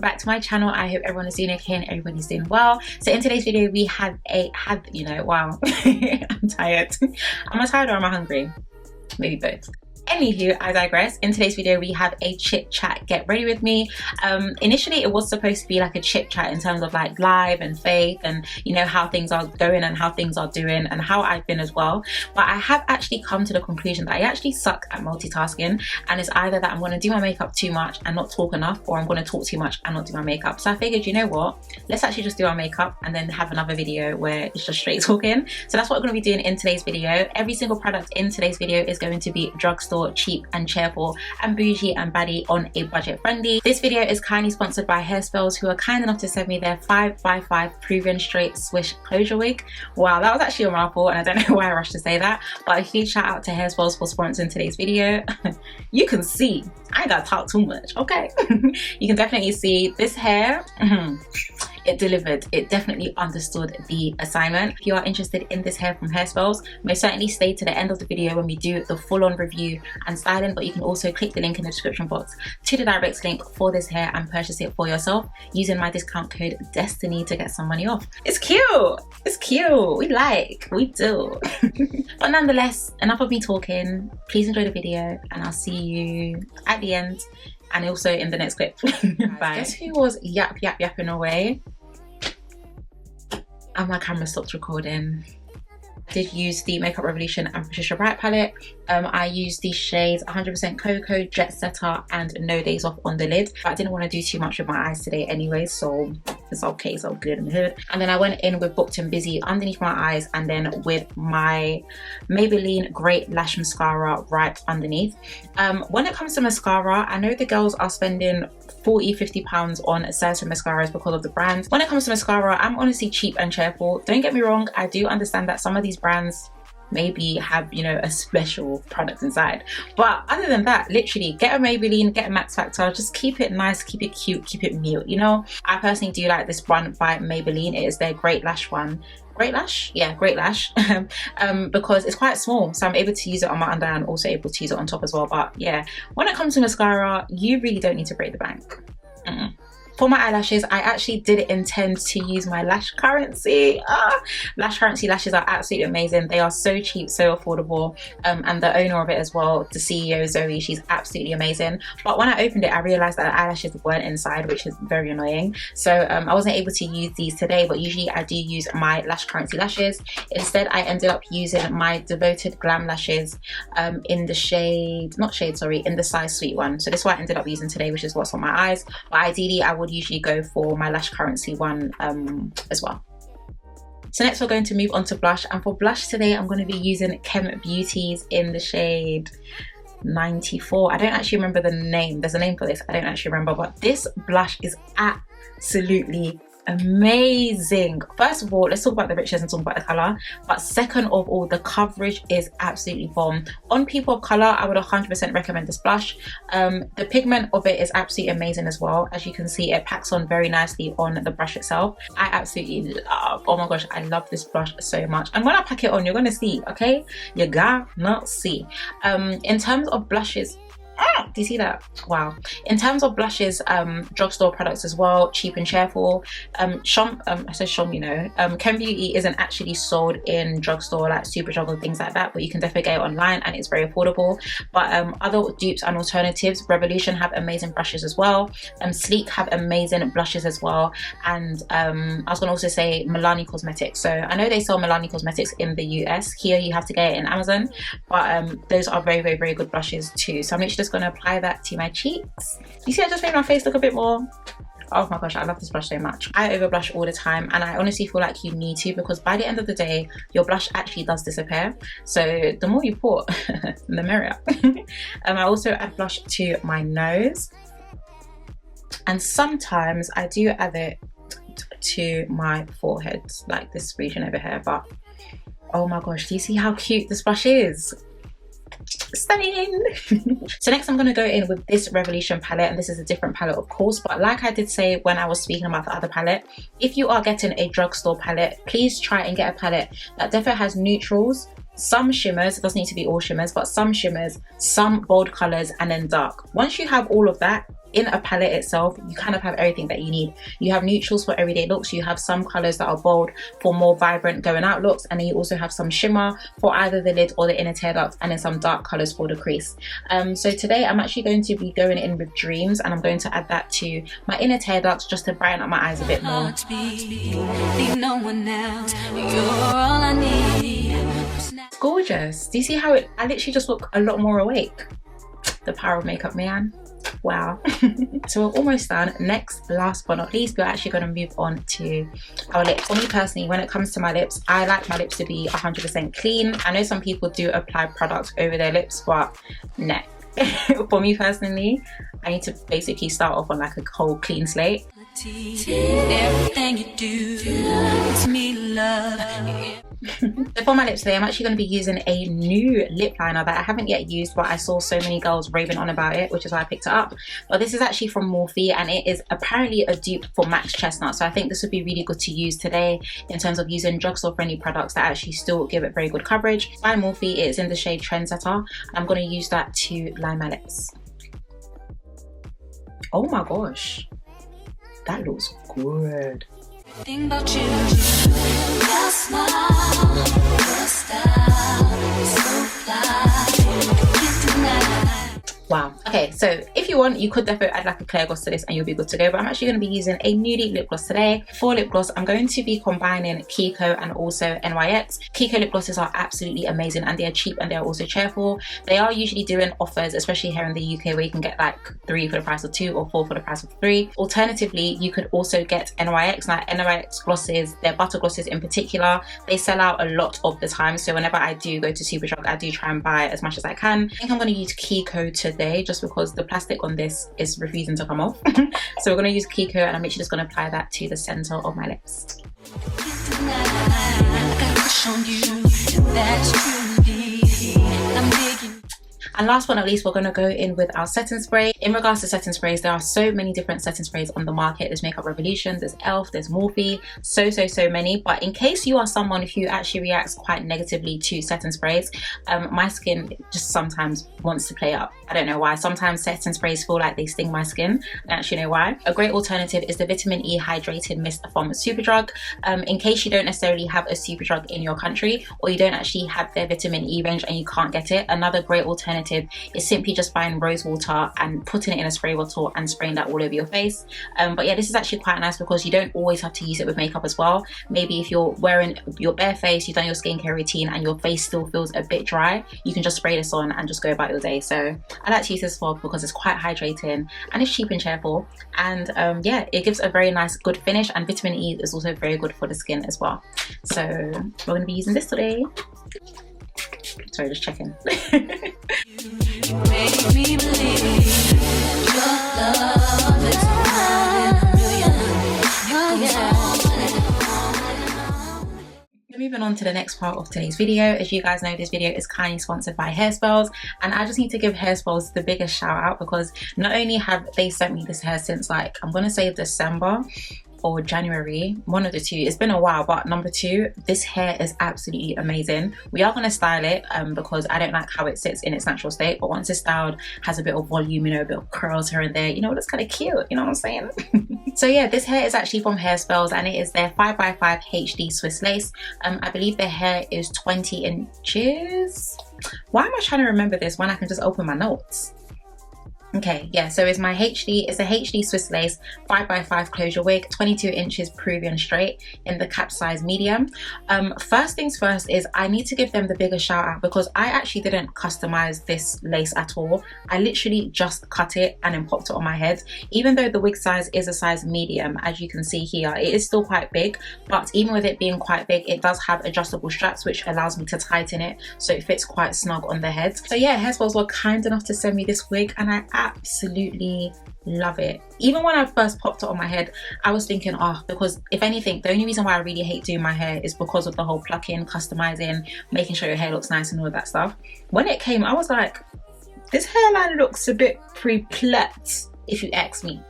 welcome back to my channel. I hope everyone is doing okay and everybody's doing well. So in today's video we wow I'm tired. Am I tired or am I hungry? Maybe both. Anywho, I digress. In today's video we have a chit chat, get ready with me. Initially it was supposed to be like a chit chat in terms of like live and faith and you know how things are going and how things are doing and how I've been as well. But I have actually come to the conclusion that I actually suck at multitasking, and it's either that I'm going to do my makeup too much and not talk enough, or I'm going to talk too much and not do my makeup. So I figured, you know what, let's actually just do our makeup and then have another video where it's just straight talking. So that's what we're going to be doing in today's video. Every single product in today's video is going to be drugstore, cheap and cheerful and bougie and baddie on a budget friendly. This video is kindly sponsored by Hairspells, who are kind enough to send me their 5x5 Peruvian Straight swish closure wig. Wow, that was actually a mouthful and I don't know why I rushed to say that, but a huge shout out to Hairspells for sponsoring today's video. You can see I ain't gotta talk too much, okay? You can definitely see this hair. It delivered. It definitely understood the assignment. If you are interested in this hair from Hairspells, most certainly stay to the end of the video when we do the full-on review and styling, but you can also click the link in the description box to the direct link for this hair and purchase it for yourself using my discount code DESTINY to get some money off. It's cute. It's cute. We do. But nonetheless, enough of me talking. Please enjoy the video and I'll see you at the end and also in the next clip. Bye. Guess who was yapping away? And my camera stopped recording. I did use the Makeup Revolution and Patricia Bright palette. I used these shades 100% Cocoa, Jet Setter and No Days Off on the lid. But I didn't want to do too much with my eyes today anyway, so it's okay, so good in the hood. And then I went in with Booked and Busy underneath my eyes, and then with my Maybelline Great Lash Mascara right underneath. When it comes to mascara, I know the girls are spending £40–50 on certain mascaras because of the brand. When it comes to mascara, I'm honestly cheap and cheerful. Don't get me wrong, I do understand that some of these brands maybe have, you know, a special product inside, but other than that, literally get a Maybelline, get a Max Factor, just keep it nice, keep it cute, keep it mute, you know. I personally do like this one by Maybelline. It is their Great Lash one. Great Lash? Yeah, Great Lash. Because it's quite small, so I'm able to use it on my under and also able to use it on top as well. But yeah, when it comes to mascara, you really don't need to break the bank. For my eyelashes, I actually did intend to use my Lash Currency. Lash Currency lashes are absolutely amazing. They are so cheap, so affordable, and the owner of it as well, the CEO Zoe, she's absolutely amazing. But when I opened it, I realized that the eyelashes weren't inside, which is very annoying. So I wasn't able to use these today, but usually I do use my Lash Currency lashes. Instead, I ended up using my Devoted Glam lashes in the shade, in the size Sweet one. So this is what I ended up using today, which is what's on my eyes. But ideally, I would usually go for my Lash Currency one as well. So next we're going to move on to blush, and for blush today I'm going to be using Chem Beauties in the shade 94. I don't actually remember the name. There's a name for this, I don't actually remember, but this blush is absolutely amazing. First of all, let's talk about the richness and talk about the color, but second of all, the coverage is absolutely bomb. On people of color, I would 100% recommend this blush. The pigment of it is absolutely amazing as well. As you can see, it packs on very nicely on the brush itself. I absolutely love, oh my gosh, I love this blush so much. And when I pack it on, you're gonna see, okay, you're gonna see. In terms of blushes, do you see that? Wow. In terms of blushes, drugstore products as well, cheap and cheerful. I said Shom, you know. Chem Beauty isn't actually sold in drugstore like Superdrug or things like that, but you can definitely get it online and it's very affordable. But other dupes and alternatives, Revolution have amazing brushes as well. Sleek have amazing blushes as well. And I was gonna also say Milani Cosmetics. So I know they sell Milani Cosmetics in the US. Here you have to get it in Amazon, but those are very, very, very good brushes too. So I'm literally just gonna apply that to my cheeks. You see, I just made my face look a bit more, oh my gosh, I love this blush so much. I over blush all the time, and I honestly feel like you need to, because by the end of the day your blush actually does disappear, so the more you put the merrier. I also add blush to my nose, and sometimes I do add it to my forehead, like this region over here. But oh my gosh, do you see how cute this blush is? Stunning. So next I'm going to go in with this Revolution palette, and this is a different palette of course, but like I did say when I was speaking about the other palette, if you are getting a drugstore palette, please try and get a palette that definitely has neutrals, some shimmers. It doesn't need to be all shimmers, but some shimmers, some bold colors, and then dark. Once you have all of that in a palette itself, you kind of have everything that you need. You have neutrals for everyday looks, you have some colors that are bold for more vibrant going out looks, and then you also have some shimmer for either the lid or the inner tear ducts, and then some dark colors for the crease. So today I'm actually going to be going in with Dreams, and I'm going to add that to my inner tear ducts just to brighten up my eyes a bit more. Gorgeous. Do you see how I literally just look a lot more awake? The power of makeup, man. Wow. So we're almost done. Next, last but not least, we're actually going to move on to our lips. For me personally, when it comes to my lips, I like my lips to be 100% clean. I know some people do apply products over their lips, but no. For me personally, I need to basically start off on like a whole clean slate. Everything you do makes me love. So for my lips today, I'm actually going to be using a new lip liner that I haven't yet used, but I saw so many girls raving on about it, which is why I picked it up. But this is actually from Morphe, and it is apparently a dupe for Max Chestnut. So I think this would be really good to use today in terms of using drugstore friendly products that actually still give it very good coverage. By Morphe, it's in the shade Trendsetter, and I'm going to use that to line my lips. Oh my gosh, that looks good. Think about you, your smile, your style, so fly, can't deny. Wow. Okay, so if you want, you could definitely add like a clear gloss to this and you'll be good to go, but I'm actually going to be using a nude lip gloss today. For lip gloss, I'm going to be combining Kiko and also NYX. Kiko lip glosses are absolutely amazing, and they're cheap and they're also cheerful. They are usually doing offers, especially here in the UK, where you can get like 3 for the price of 2 or 4 for the price of 3. Alternatively, you could also get NYX. Now, NYX glosses, their butter glosses in particular, they sell out a lot of the time. So whenever I do go to Superdrug, I do try and buy as much as I can. I think I'm going to use Kiko today just because the plastic on this is refusing to come off. So we're going to use Kiko, and I'm literally just going to apply that to the center of my lips. And last but not least, we're going to go in with our setting spray. In regards to setting sprays, there are so many different setting sprays on the market. There's Makeup Revolution, there's ELF, there's Morphe, so many. But in case you are someone who actually reacts quite negatively to setting sprays, my skin just sometimes wants to play up. I don't know why. Sometimes setting sprays feel like they sting my skin. I don't actually know why. A great alternative is the Vitamin E Hydrated Mist from Superdrug. In case you don't necessarily have a Superdrug in your country, or you don't actually have their Vitamin E range and you can't get it, another great alternative is simply just buying rose water and putting it in a spray bottle and spraying that all over your face. But yeah, this is actually quite nice because you don't always have to use it with makeup as well. Maybe if you're wearing your bare face, you've done your skincare routine and your face still feels a bit dry, you can just spray this on and just go about your day. So I like to use this as well because it's quite hydrating and it's cheap and cheerful, and yeah, it gives a very nice good finish, and vitamin E is also very good for the skin as well. So we're going to be using this today. Sorry, just checking. You make me believe your love is Moving on to the next part of today's video. As you guys know, this video is kindly sponsored by Hairspells, and I just need to give Hairspells the biggest shout out because not only have they sent me this hair since like, I'm gonna say December or January, one of the two. It's been a while, but number 2, this hair is absolutely amazing. We are going to style it because I don't like how it sits in its natural state, but once it's styled, has a bit of volume, you know, a bit of curls here and there, you know, it looks kind of cute, you know what I'm saying? So yeah, this hair is actually from Hairspells, and it is their 5x5 HD Swiss lace. I believe their hair is 20 inches. Why am I trying to remember this when I can just open my notes? Okay, yeah, so it's a HD Swiss lace 5x5 closure wig, 22 inches Peruvian Straight in the cap size medium. First things first is I need to give them the biggest shout out because I actually didn't customize this lace at all. I literally just cut it and then popped it on my head. Even though the wig size is a size medium, as you can see here, it is still quite big, but even with it being quite big, it does have adjustable straps which allows me to tighten it so it fits quite snug on the head. So yeah, Hairspells were kind enough to send me this wig, and I absolutely love it. Even when I first popped it on my head, I was thinking, oh, because if anything, the only reason why I really hate doing my hair is because of the whole plucking, customizing, making sure your hair looks nice and all of that stuff. When it came, I was like, this hairline looks a bit pre-plet. if you ask me.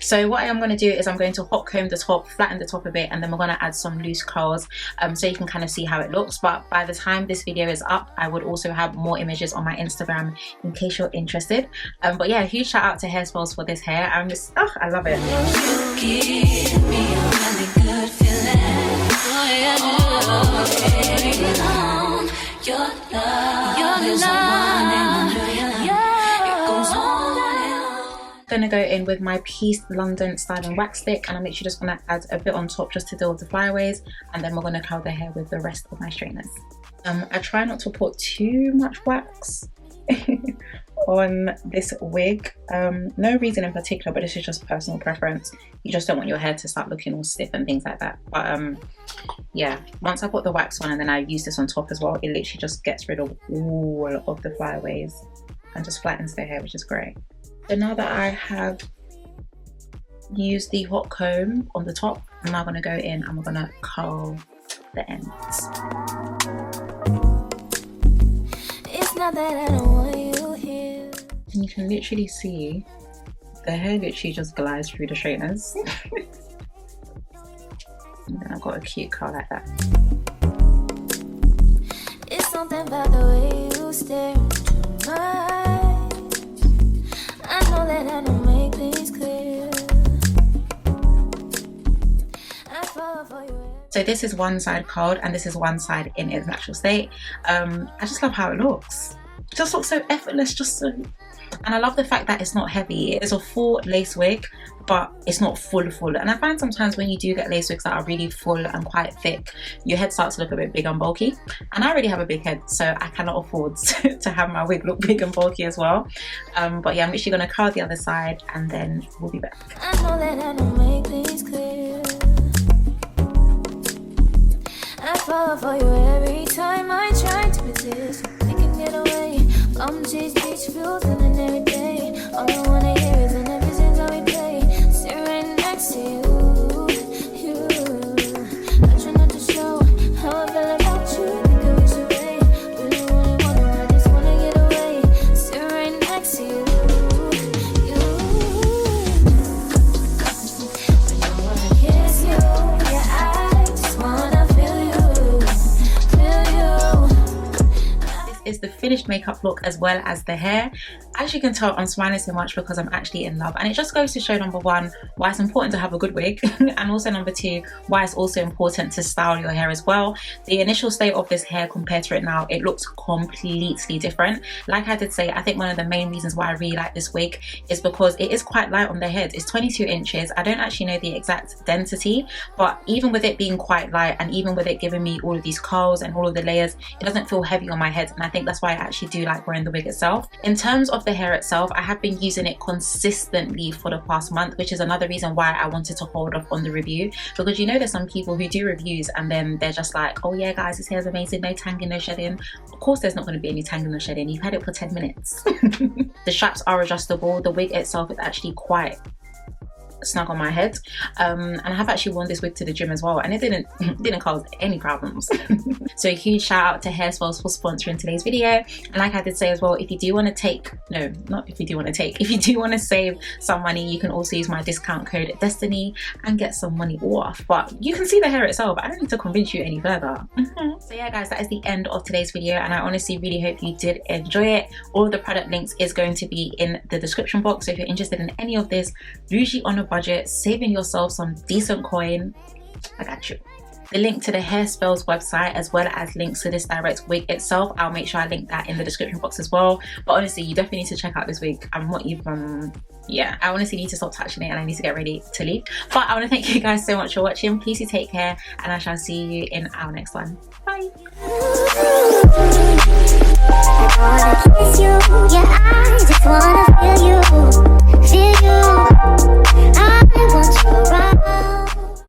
So what I am going to do is I'm going to hot comb the top, flatten the top a bit, and then we're going to add some loose curls so you can kind of see how it looks. But by the time this video is up, I would also have more images on my Instagram in case you're interested. But yeah, huge shout out to Hairspells for this hair. I'm just, oh, I love it. Gonna go in with my Peace London styling wax stick, and I'm literally just gonna add a bit on top just to deal with the flyaways, and then we're gonna curl the hair with the rest of my straighteners. I try not to put too much wax on this wig. No reason in particular, but this is just personal preference. You just don't want your hair to start looking all stiff and things like that. But yeah, once I put the wax on and then I use this on top as well, it literally just gets rid of all of the flyaways and just flattens the hair, which is great. So now that I have used the hot comb on the top, I'm now going to go in and we're going to curl the ends. It's not that I don't want you here. And you can literally see the hair literally just glides through the straighteners. And then I've got a cute curl like that. It's something about the way you stare into my that I don't make things clear. So this is one side curled and this is one side in its natural state. I just love how it looks. It just looks so effortless, just so, and I love the fact that it's not heavy. It's a full lace wig, but it's not full. And I find sometimes when you do get lace wigs that are really full and quite thick, your head starts to look a bit big and bulky. And I already have a big head, so I cannot afford to have my wig look big and bulky as well. But yeah, I'm literally gonna curl the other side and then we'll be back. I know that I don't make things clear. I fall for you every time I try to resist. I can get away. Come chase beach views and every day. All I wanna hear is an episode how we play. Sit right next to you. I try not to show how I feel about you. Think I wish away. Really wanna, I just wanna get away. Sit right next to you. I don't wanna kiss you. Yeah, I just wanna feel you. Is the finished makeup look as well as the hair. As you can tell, I'm smiling so much because I'm actually in love, and it just goes to show, number one, why it's important to have a good wig and also number two, why it's also important to style your hair as well. The initial state of this hair compared to it now, it looks completely different. Like I did say, I think one of the main reasons why I really like this wig is because it is quite light on the head. It's 22 inches. I don't actually know the exact density, but even with it being quite light and even with it giving me all of these curls and all of the layers, it doesn't feel heavy on my head, and I think that's why I actually do like wearing the wig itself. In terms of the hair itself, I have been using it consistently for the past month, which is another reason why I wanted to hold off on the review, because you know there's some people who do reviews and then they're just like, oh yeah guys, this hair is amazing, no tangling, no shedding. Of course there's not going to be any tangling or shedding. You've had it for 10 minutes. The straps are adjustable. The wig itself is actually quite snug on my head, and I have actually worn this wig to the gym as well, and it didn't cause any problems. So a huge shout out to Hairspells for sponsoring today's video. And like I did say as well, if you do want to if you do want to save some money, you can also use my discount code Destiny and get some money off. But you can see the hair itself. I don't need to convince you any further. So yeah guys, that is the end of today's video, and I honestly really hope you did enjoy it. All of the product links is going to be in the description box, so if you're interested in any of this, bougie on a budget, saving yourself some decent coin, I got you. The link to the Hairspells website as well as links to this direct wig itself, I'll make sure I link that in the description box as well. But honestly, you definitely need to check out this wig. I'm not even, yeah, I honestly need to stop touching it and I need to get ready to leave. But I want to thank you guys so much for watching. Please do take care, and I shall see you in our next one. Bye.